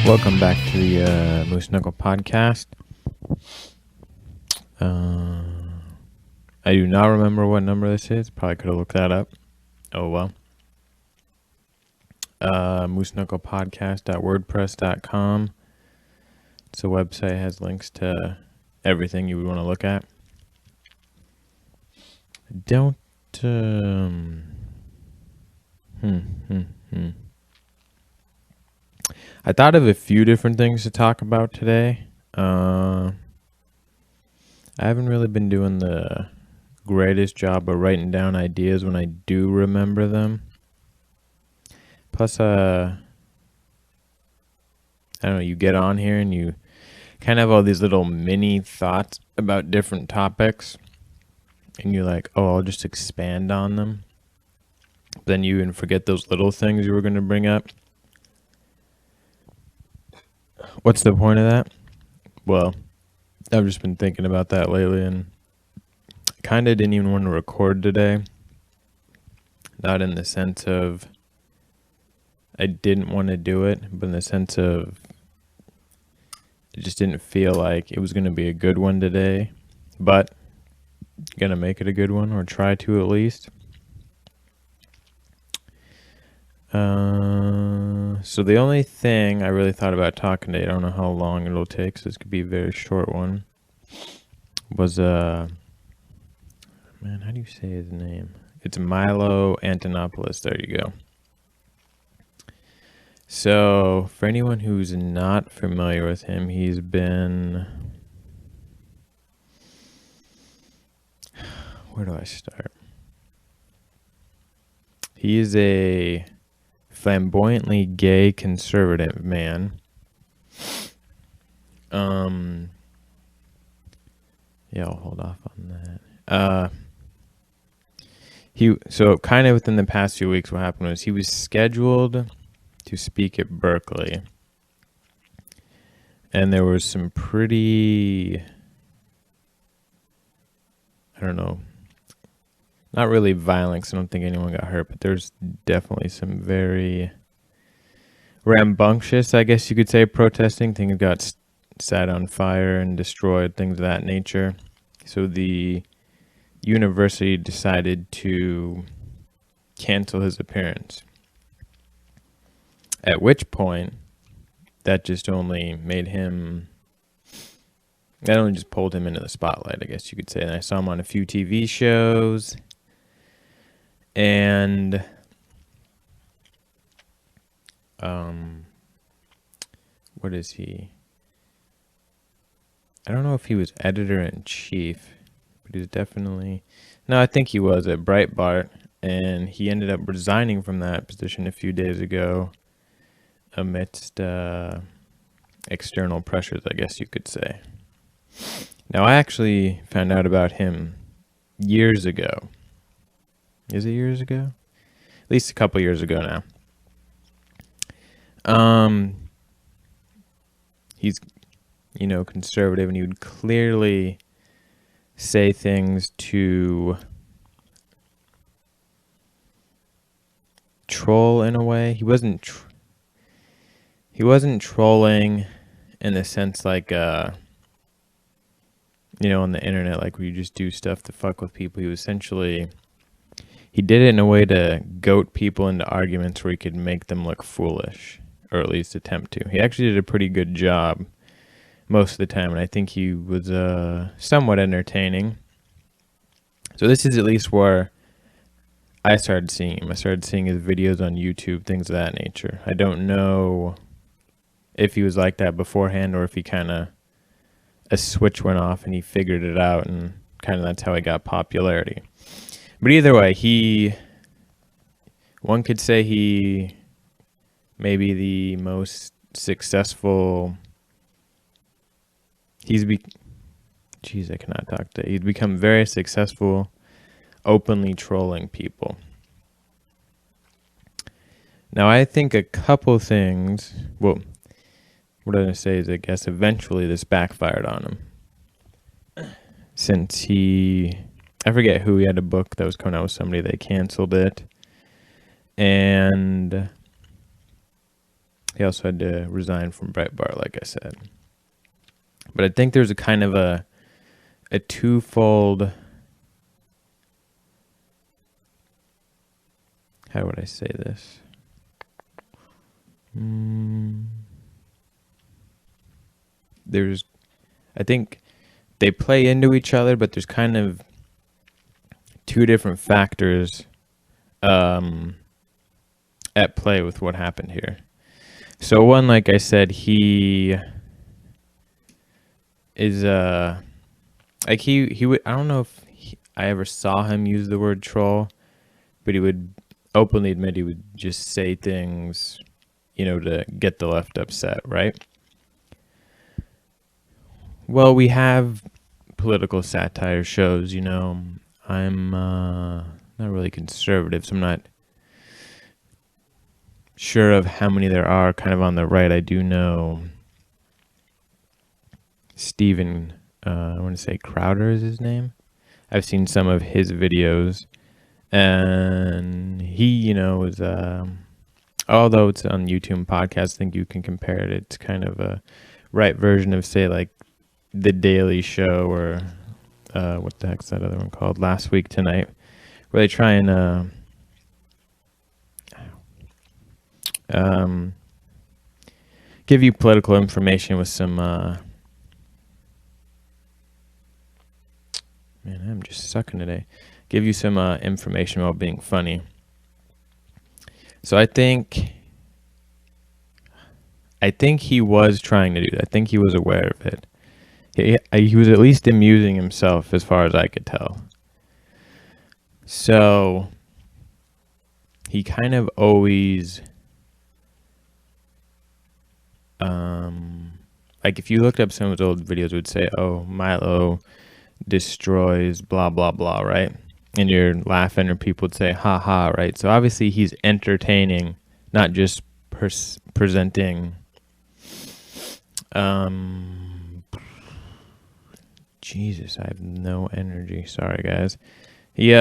Welcome back to the Moose Knuckle podcast. I do not remember what number this is. Probably could have looked that up. Oh well. Moose Knuckle podcast.wordpress.com. It's a website, has links to everything you would want to look at. Don't. I thought of a few different things to talk about today. I haven't really been doing the greatest job of writing down ideas when I do remember them. Plus, I don't know, you get on here and you kind of have all these little mini thoughts about different topics. And you're like, oh, I'll just expand on them. Then you even forget those little things you were going to bring up. What's the point of that? Well, I've just been thinking about that lately and kind of didn't even want to record today. Not in the sense of I didn't want to do it, but in the sense of it just didn't feel like it was going to be a good one today. But going to make it a good one, or try to at least. So the only thing I really thought about talking today, I don't know how long it'll take, so this could be a very short one, was, man, how do you say his name? It's Milo Antonopoulos. There you go. So, for anyone who's not familiar with him, he's been... Where do I start? He is a flamboyantly gay conservative man. Yeah, I'll hold off on that. So kind of within the past few weeks, what happened was he was scheduled to speak at Berkeley, and there was some pretty, I don't know, not really violence. I don't think anyone got hurt, but there's definitely some very rambunctious, I guess you could say, protesting. Things got set on fire and destroyed, things of that nature. So the university decided to cancel his appearance. At which point, that just only made him... That only just pulled him into the spotlight, I guess you could say. And I saw him on a few TV shows. And... what is he? I don't know if he was editor-in-chief, but he was definitely... No, I think he was at Breitbart, and he ended up resigning from that position a few days ago amidst external pressures, I guess you could say. Now, I actually found out about him years ago. Is it years ago? At least a couple years ago now. He's, conservative, and he would clearly say things to troll in a way. He wasn't trolling in the sense like, on the internet, like where you just do stuff to fuck with people. He did it in a way to goat people into arguments where he could make them look foolish, or at least attempt to. He actually did a pretty good job most of the time, and I think he was somewhat entertaining. So this is at least where I started seeing him. I started seeing his videos on YouTube, things of that nature. I don't know if he was like that beforehand, or if he kind of, a switch went off and he figured it out, and kind of that's how he got popularity. But either way, one could say he may be the most successful. Jeez, I cannot talk today. He's become very successful openly trolling people. Now, I think a couple things, well, what I'm going to say is, I guess, eventually this backfired on him. Since I forget who, he had a book that was coming out with somebody, they canceled it. And He also had to resign from Breitbart, like I said. But I think there's a kind of a twofold, how would I say this? I think they play into each other, but there's kind of two different factors at play with what happened here. So one, like I said, he is like he would, I don't know if I ever saw him use the word troll, but he would openly admit he would just say things, to get the left upset, right? Well, we have political satire shows, I'm not really conservative, so I'm not sure of how many there are kind of on the right. I do know Steven, I want to say Crowder is his name. I've seen some of his videos, and he, was, although it's on YouTube podcast, I think you can compare it. It's kind of a right version of, say, like The Daily Show, or what the heck's that other one called? Last Week Tonight, where they try and give you political information with some man, I'm just sucking today. Give you some information while being funny. So I think he was trying to do that. I think he was aware of it. He was at least amusing himself, as far as I could tell. So he kind of always, like if you looked up some of his old videos, it would say, "Oh, Milo destroys blah blah blah," right? And you're laughing, or people would say "ha ha," right? So obviously he's entertaining, not just presenting Jesus, I have no energy. Sorry, guys. He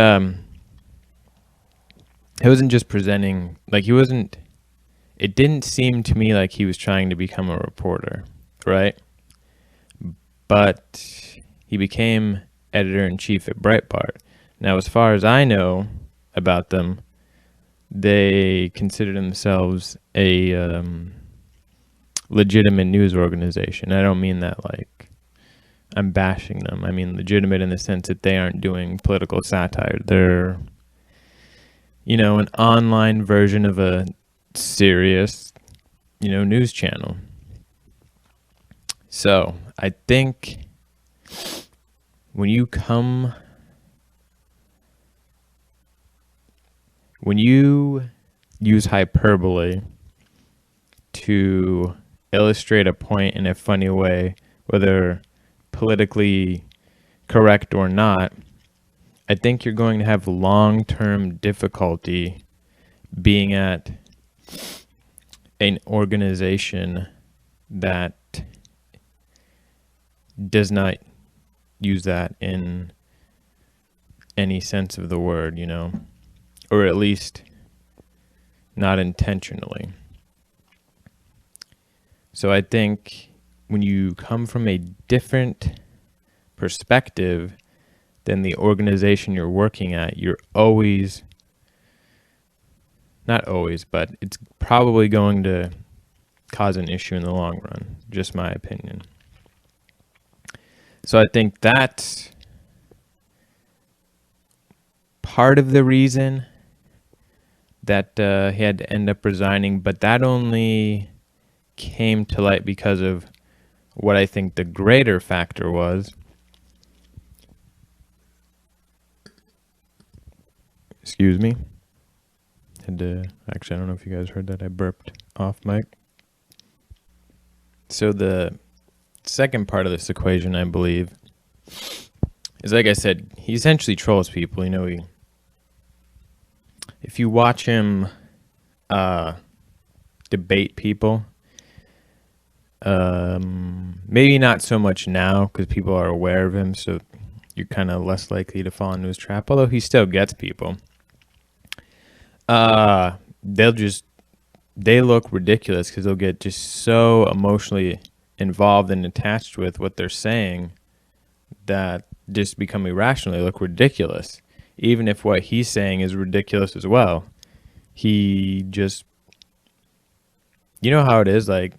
wasn't just presenting, like it didn't seem to me like he was trying to become a reporter, right? But he became editor-in-chief at Breitbart. Now, as far as I know about them, they consider themselves a legitimate news organization. I don't mean that like I'm bashing them. I mean legitimate in the sense that they aren't doing political satire. They're, an online version of a serious, news channel. So I think when you use hyperbole to illustrate a point in a funny way, whether politically correct or not, I think you're going to have long-term difficulty being at an organization that does not use that in any sense of the word, or at least not intentionally. So I think when you come from a different perspective than the organization you're working at, you're always, not always, but it's probably going to cause an issue in the long run, just my opinion. So I think that's part of the reason that he had to end up resigning, but that only came to light because of what I think the greater factor was. Excuse me. Actually, I don't know if you guys heard that. I burped off mic. So the second part of this equation, I believe, is, like I said, he essentially trolls people. If you watch him debate people, maybe not so much now because people are aware of him, so you're kind of less likely to fall into his trap, although he still gets people. They'll just they look ridiculous because they'll get just so emotionally involved and attached with what they're saying that just become irrational. They look ridiculous. Even if what he's saying is ridiculous as well. He just, you know how it is, like,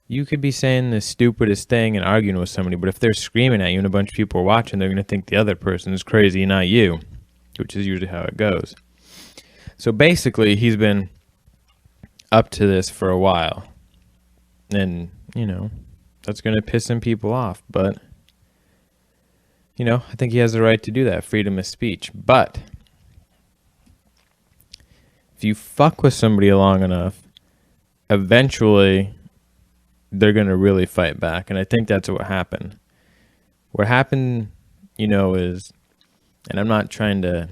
you could be saying the stupidest thing and arguing with somebody, but if they're screaming at you and a bunch of people are watching, they're going to think the other person is crazy, not you, which is usually how it goes. So basically, he's been up to this for a while. And, you know, that's going to piss some people off. But, you know, I think he has the right to do that, freedom of speech. But if you fuck with somebody long enough, eventually they're going to really fight back. And I think that's what happened. What happened, you know, is, and I'm not trying to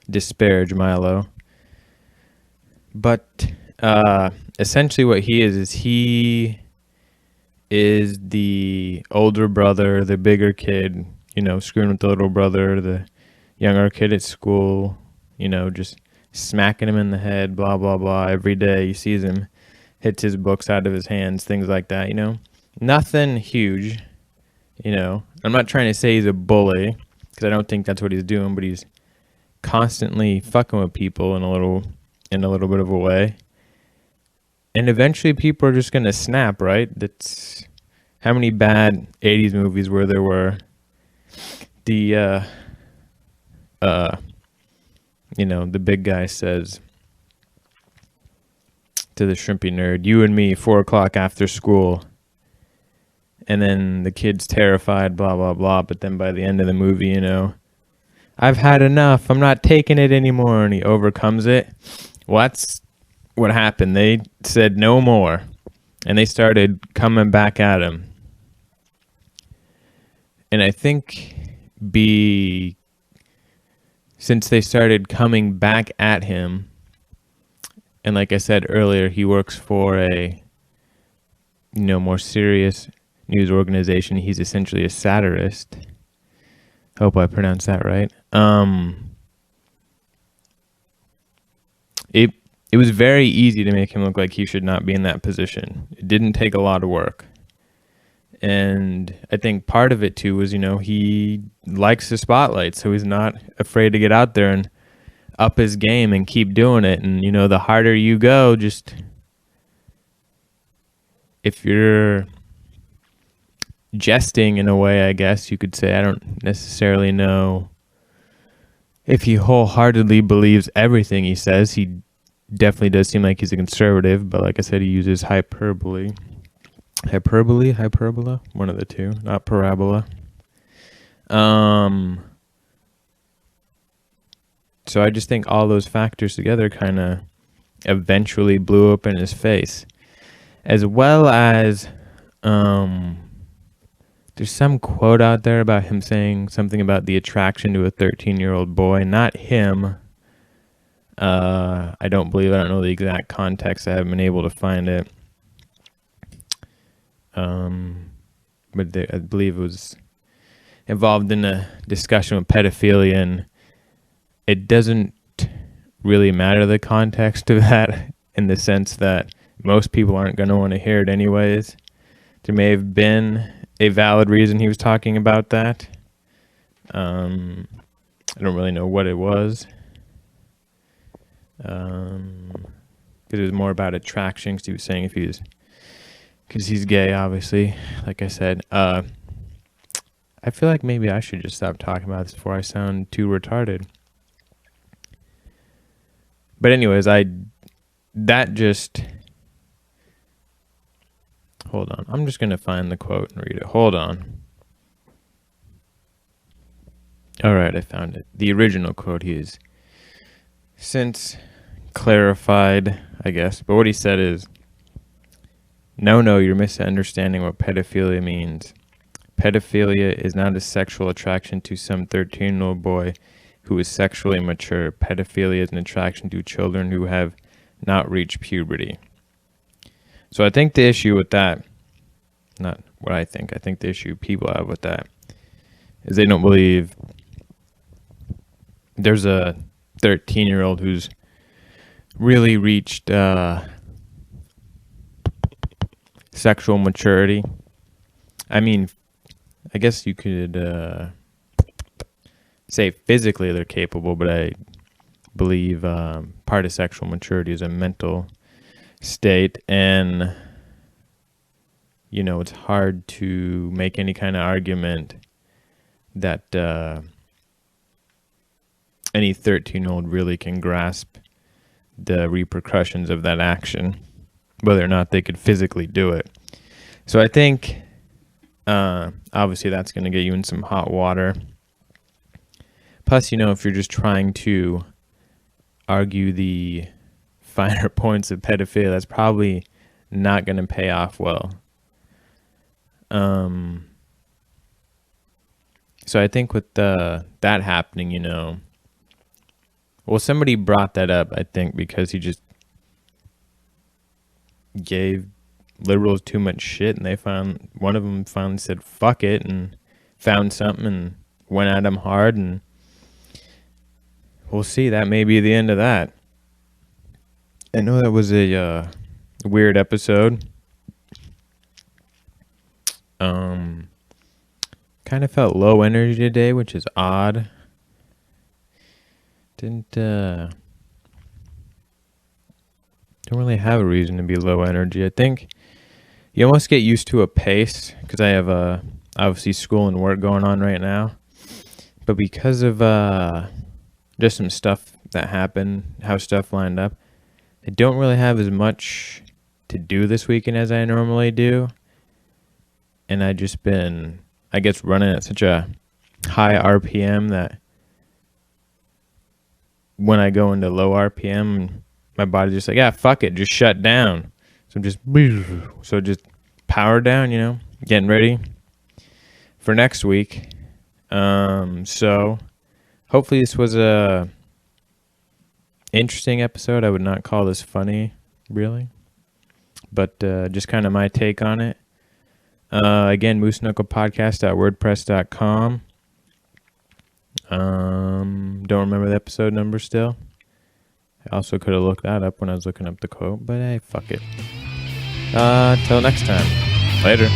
disparage Milo, but essentially what he is he is the older brother, the bigger kid, you know, screwing with the little brother, the younger kid at school, you know, just smacking him in the head, blah, blah, blah. Every day he sees him, hits his books out of his hands, things like that, you know. Nothing huge, you know. I'm not trying to say he's a bully, because I don't think that's what he's doing, but he's constantly fucking with people in a little bit of a way. And eventually people are just going to snap, right? That's how many bad 80s movies where there were the you know, the big guy says to the shrimpy nerd, "You and me, 4 o'clock after school." And then the kid's terrified, blah, blah, blah. But then by the end of the movie, you know, "I've had enough. I'm not taking it anymore." And he overcomes it. Well, that's what happened. They said no more. And they started coming back at him. And I think since they started coming back at him, and like I said earlier, he works for a, you know, more serious news organization. He's essentially a satirist. Hope I pronounced that right. It was very easy to make him look like he should not be in that position. It didn't take a lot of work. And I think part of it too was, you know, he likes the spotlight, so he's not afraid to get out there and up his game and keep doing it. And, you know, the harder you go, just if you're jesting in a way, I guess you could say, I don't necessarily know if he wholeheartedly believes everything he says. He definitely does seem like he's a conservative, but like I said, he uses hyperbole, one of the two, not parabola. So I just think all those factors together kind of eventually blew up in his face, as well as there's some quote out there about him saying something about the attraction to a 13-year-old boy. Not him. I don't know the exact context. I haven't been able to find it. But I believe it was involved in a discussion with pedophilia, and it doesn't really matter the context of that, in the sense that most people aren't going to want to hear it anyways. There may have been a valid reason he was talking about that. I don't really know what it was. Because it was more about attraction, because he was saying because he's gay, obviously, like I said. I feel like maybe I should just stop talking about this before I sound too retarded. But anyways, hold on. I'm just going to find the quote and read it. Hold on. All right, I found it. The original quote he has since clarified, I guess. But what he said is, No, you're misunderstanding what pedophilia means. Pedophilia is not a sexual attraction to some 13-year-old boy who is sexually mature. Pedophilia is an attraction to children who have not reached puberty." So I think the issue with that, not what I think the issue people have with that is they don't believe there's a 13-year-old who's really reached sexual maturity. I mean, I guess you could say physically they're capable, but I believe part of sexual maturity is a mental state, and it's hard to make any kind of argument that any 13-year-old really can grasp the repercussions of that action, whether or not they could physically do it. So I think obviously that's going to get you in some hot water. Plus, if you're just trying to argue the finer points of pedophilia, that's probably not going to pay off well. So I think with that happening, well, somebody brought that up, I think, because he just gave liberals too much shit, and one of them finally said fuck it and found something and went at him hard, and we'll see. That may be the end of that. I know that was a weird episode. Kind of felt low energy today, which is odd. Don't really have a reason to be low energy. I think you almost get used to a pace, because I have obviously school and work going on right now. But because of just some stuff that happened, how stuff lined up, I don't really have as much to do this weekend as I normally do. And I just been, I guess, running at such a high RPM that when I go into low RPM, my body's just like, fuck it, just shut down. So just power down, getting ready for next week. So hopefully this was a interesting episode. I would not call this funny, really, but just kind of my take on it. Again, mooseknucklepodcast.wordpress.com. Don't remember the episode number still. I also could have looked that up when I was looking up the quote, but hey, fuck it. Till next time. Later.